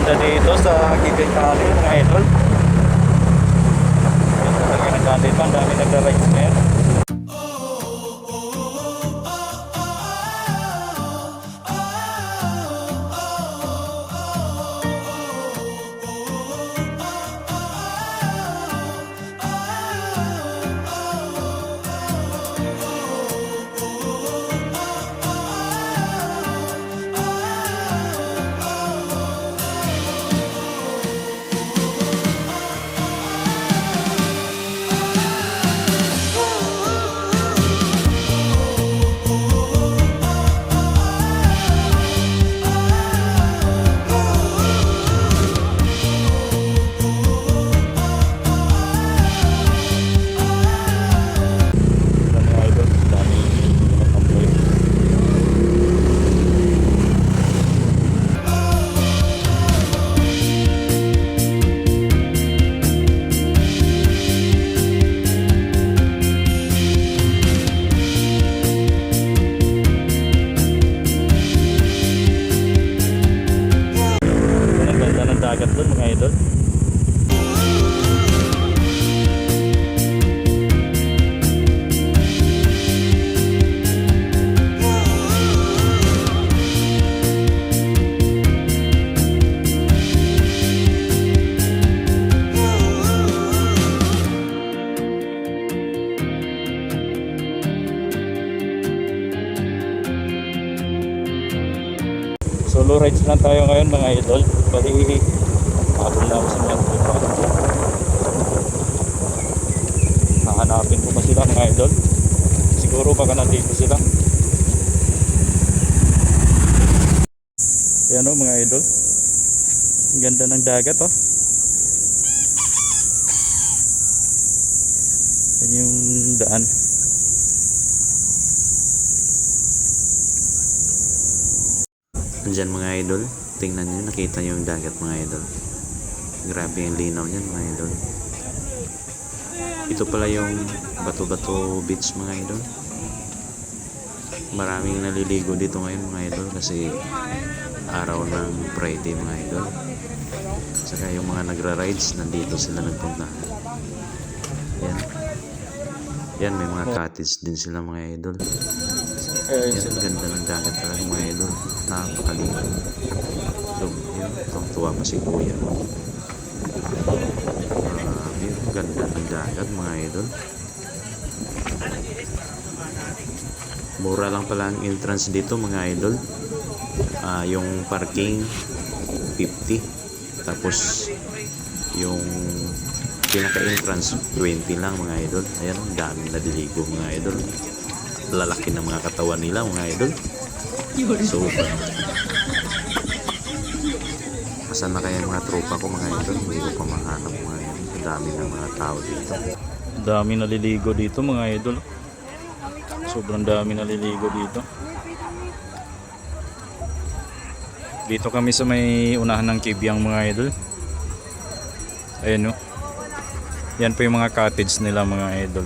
ganda dito sa Kibiang Valley mga idol. Talaga nagkandit pa, ang dami nagra-rides ngayon. Dagat doon mga idol. Solo rides lang tayo ngayon mga idol. Bali habol na ako sa mga tropa. Hahanapin ko pa sila mga idol. Siguro baka nandito sila. Ayan o mga idol, ang ganda ng dagat oh. Yan yung daan. Andyan mga idol, tingnan nyo, nakita nyo yung dagat mga idol. Grabe yung linaw niyan mga idol. Ito pala yung Bato-Bato Beach mga idol. Maraming naliligo dito ngayon mga idol kasi araw ng Friday mga idol. Saka yung mga nagra-rides, nandito sila nagpunta. Yan. Yan, may mga cottage din sila mga idol. Yan, ganda ng dagat talaga mga idol. Napakaligo. So, yun, tuwa pa si kuya. Yun, ganda ng dagat mga idol. Mura lang pala ang entrance dito mga idol. Yung parking 50. Tapos yung pinaka-entrance 20 lang mga idol. Ayan, ang daming nadiligo mga idol. Lalaki ng mga katawan nila mga idol. So asan na kaya mga tropa ko mga idol? Hindi ko pa mahanap mga idol. Ang dami ng mga tao dito. Dami naliligo dito mga idol. Sobrang dami naliligo dito. Dito kami sa may unahan ng Kibiang mga idol. Ayan o. Yan po yung mga cottage nila mga idol.